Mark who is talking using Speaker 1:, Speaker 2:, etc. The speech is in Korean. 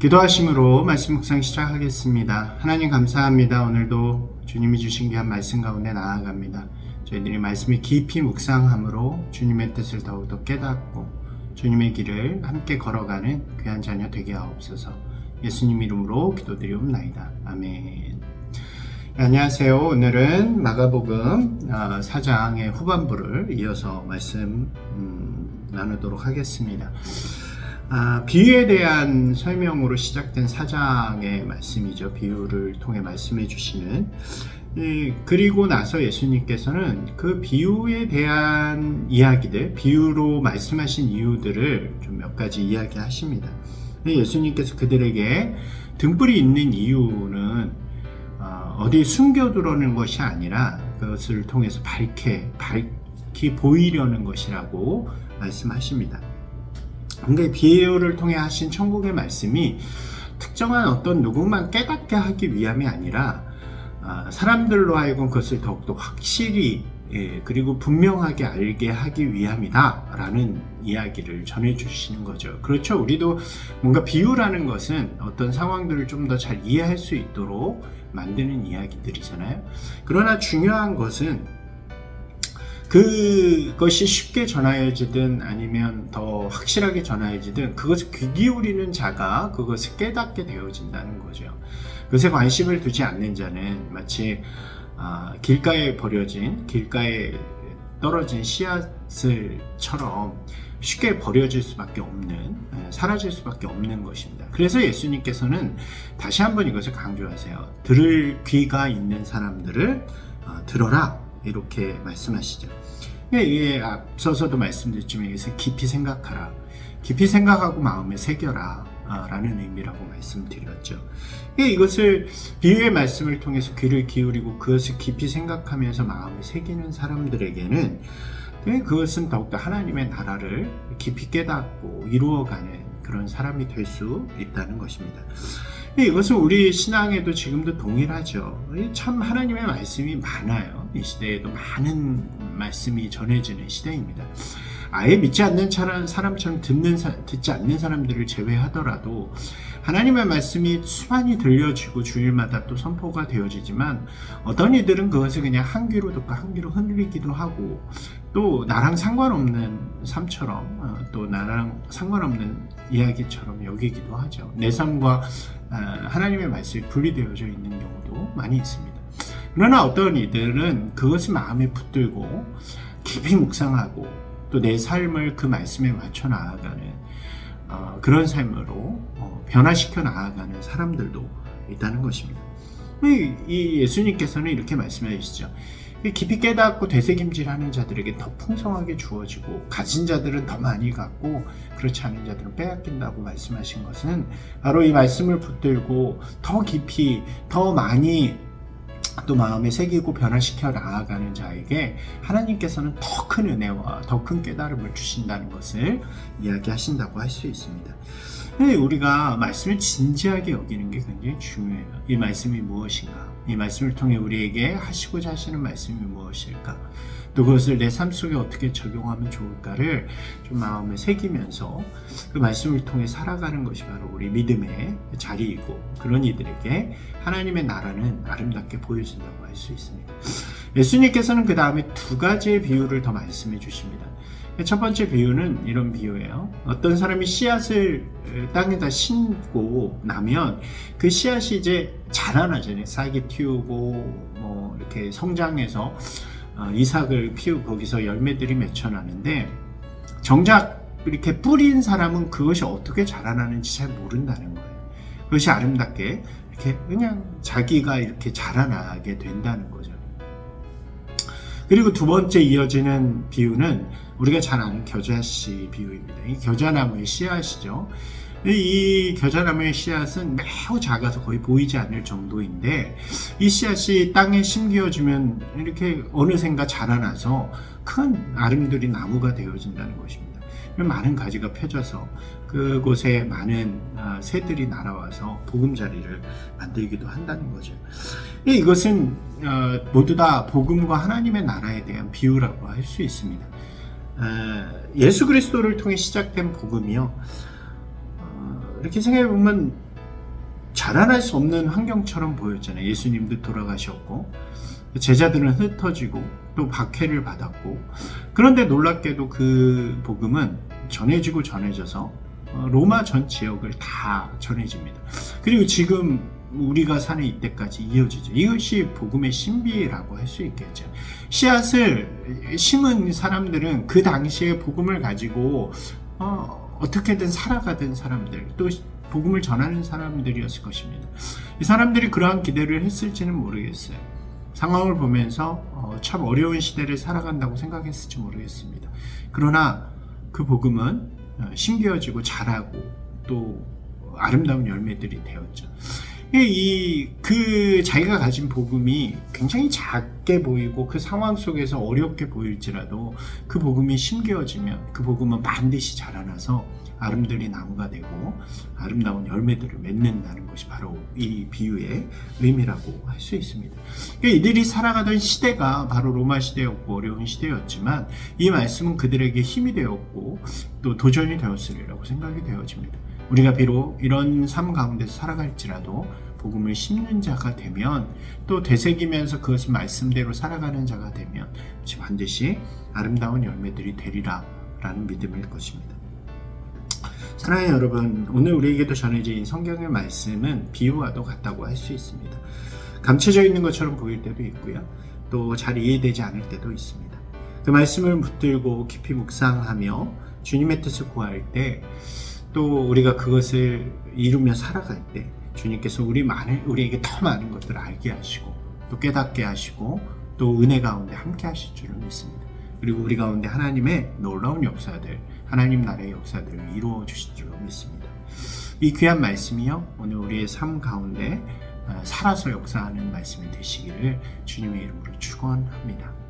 Speaker 1: 기도하심으로 말씀 묵상 시작하겠습니다. 하나님 감사합니다. 오늘도 주님이 주신 귀한 말씀 가운데 나아갑니다. 저희들이 말씀을 깊이 묵상함으로 주님의 뜻을 더욱더 깨닫고 주님의 길을 함께 걸어가는 귀한 자녀 되게 하옵소서. 예수님 이름으로 기도드리옵나이다. 아멘. 안녕하세요. 오늘은 마가복음 4장의 후반부를 이어서 말씀 나누도록 하겠습니다. 비유에 대한 설명으로 시작된 4장의 말씀이죠. 비유를 통해 말씀해 주시는. 그리고 나서 예수님께서는 그 비유에 대한 이야기들, 비유로 말씀하신 이유들을 좀 몇 가지 이야기하십니다. 예수님께서 그들에게 등불이 있는 이유는 어디 숨겨두려는 것이 아니라 그것을 통해서 밝히 보이려는 것이라고 말씀하십니다. 근데 비유를 통해 하신 천국의 말씀이 특정한 어떤 누구만 깨닫게 하기 위함이 아니라 사람들로 하여금 그것을 더욱더 확실히 그리고 분명하게 알게 하기 위함이다 라는 이야기를 전해주시는 거죠. 그렇죠. 우리도 뭔가 비유라는 것은 어떤 상황들을 좀 더 잘 이해할 수 있도록 만드는 이야기들이잖아요. 그러나 중요한 것은 그것이 쉽게 전하여지든 아니면 더 확실하게 전하여지든 그것을 귀 기울이는 자가 그것을 깨닫게 되어진다는 거죠. 그것에 관심을 두지 않는 자는 마치 길가에 떨어진 씨앗을처럼 쉽게 버려질 수밖에 없는, 사라질 수밖에 없는 것입니다. 그래서 예수님께서는 다시 한번 이것을 강조하세요. 들을 귀가 있는 사람들을 들어라, 이렇게 말씀하시죠. 이게 앞서서도 말씀드렸지만 이것을 깊이 생각하라, 깊이 생각하고 마음에 새겨라 라는 의미라고 말씀드렸죠. 이것을 비유의 말씀을 통해서 귀를 기울이고 그것을 깊이 생각하면서 마음에 새기는 사람들에게는 그것은 더욱더 하나님의 나라를 깊이 깨닫고 이루어가는 그런 사람이 될 수 있다는 것입니다. 이것은 우리 신앙에도 지금도 동일하죠. 참 하나님의 말씀이 많아요. 이 시대에도 많은 말씀이 전해지는 시대입니다. 아예 믿지 않는 사람처럼 듣지 않는 사람들을 제외하더라도 하나님의 말씀이 수많이 들려지고 주일마다 또 선포가 되어지지만 어떤 이들은 그것을 그냥 한 귀로 듣고 한 귀로 흘리기도 하고 또 나랑 상관없는 삶처럼 또 나랑 상관없는 이야기처럼 여기기도 하죠. 내 삶과 하나님의 말씀이 분리되어져 있는 경우도 많이 있습니다. 그러나 어떤 이들은 그것을 마음에 붙들고 깊이 묵상하고 또 내 삶을 그 말씀에 맞춰 나아가는 그런 삶으로 변화시켜 나아가는 사람들도 있다는 것입니다. 이 예수님께서는 이렇게 말씀하시죠. 깊이 깨닫고 되새김질하는 자들에게 더 풍성하게 주어지고 가진 자들은 더 많이 갖고 그렇지 않은 자들은 빼앗긴다고 말씀하신 것은 바로 이 말씀을 붙들고 더 깊이 더 많이 또 마음에 새기고 변화시켜 나아가는 자에게 하나님께서는 더 큰 은혜와 더 큰 깨달음을 주신다는 것을 이야기하신다고 할 수 있습니다. 우리가 말씀을 진지하게 여기는 게 굉장히 중요해요. 이 말씀이 무엇인가? 이 말씀을 통해 우리에게 하시고자 하시는 말씀이 무엇일까? 또 그것을 내 삶 속에 어떻게 적용하면 좋을까를 좀 마음에 새기면서 그 말씀을 통해 살아가는 것이 바로 우리 믿음의 자리이고 그런 이들에게 하나님의 나라는 아름답게 보여진다고 할 수 있습니다. 예수님께서는 그 다음에 두 가지의 비유를 더 말씀해 주십니다. 첫 번째 비유는 이런 비유예요. 어떤 사람이 씨앗을 땅에다 심고 나면 그 씨앗이 이제 자라나잖아요. 싹이 틔우고 이렇게 성장해서 이삭을 피우고 거기서 열매들이 맺혀나는데 정작 이렇게 뿌린 사람은 그것이 어떻게 자라나는지 잘 모른다는 거예요. 그것이 아름답게 이렇게 그냥 자기가 이렇게 자라나게 된다는 거죠. 그리고 두 번째 이어지는 비유는 우리가 잘 아는 겨자씨 비유입니다. 이 겨자나무의 씨앗이죠. 이 겨자나무의 씨앗은 매우 작아서 거의 보이지 않을 정도인데 이 씨앗이 땅에 심겨주면 이렇게 어느샌가 자라나서 큰 아름드리 나무가 되어진다는 것입니다. 많은 가지가 펴져서 그곳에 많은 새들이 날아와서 보금자리를 만들기도 한다는 거죠. 이것은 모두 다 복음과 하나님의 나라에 대한 비유라고 할 수 있습니다. 예수 그리스도를 통해 시작된 복음이요, 이렇게 생각해보면 자라날 수 없는 환경처럼 보였잖아요. 예수님도 돌아가셨고 제자들은 흩어지고 또 박해를 받았고, 그런데 놀랍게도 그 복음은 전해지고 전해져서 로마 전 지역을 다 전해집니다. 그리고 지금 우리가 사는 이때까지 이어지죠. 이것이 복음의 신비라고 할 수 있겠죠. 씨앗을 심은 사람들은 그 당시에 복음을 가지고 어떻게든 살아가던 사람들, 또 복음을 전하는 사람들이었을 것입니다. 이 사람들이 그러한 기대를 했을지는 모르겠어요. 상황을 보면서 참 어려운 시대를 살아간다고 생각했을지 모르겠습니다. 그러나 그 복음은 심겨지고 자라고 또 아름다운 열매들이 되었죠. 그 자기가 가진 복음이 굉장히 작게 보이고 그 상황 속에서 어렵게 보일지라도 그 복음이 심겨지면 그 복음은 반드시 자라나서 아름드리 나무가 되고 아름다운 열매들을 맺는다는 것이 바로 이 비유의 의미라고 할 수 있습니다. 이들이 살아가던 시대가 바로 로마 시대였고 어려운 시대였지만 이 말씀은 그들에게 힘이 되었고 또 도전이 되었으리라고 생각이 되어집니다. 우리가 비록 이런 삶 가운데서 살아갈지라도 복음을 심는 자가 되면, 또 되새기면서 그것을 말씀대로 살아가는 자가 되면 반드시 아름다운 열매들이 되리라 라는 믿음일 것입니다. 사랑하는 여러분, 오늘 우리에게도 전해진 성경의 말씀은 비유와도 같다고 할 수 있습니다. 감춰져 있는 것처럼 보일 때도 있고요, 또 잘 이해되지 않을 때도 있습니다. 그 말씀을 붙들고 깊이 묵상하며 주님의 뜻을 구할 때, 또 우리가 그것을 이루며 살아갈 때 주님께서 우리에게 더 많은 것들을 알게 하시고 또 깨닫게 하시고 또 은혜 가운데 함께 하실 줄을 믿습니다. 그리고 우리 가운데 하나님의 놀라운 역사들, 하나님 나라의 역사들을 이루어 주실 줄로 믿습니다. 이 귀한 말씀이요, 오늘 우리의 삶 가운데 살아서 역사하는 말씀이 되시기를 주님의 이름으로 축원합니다.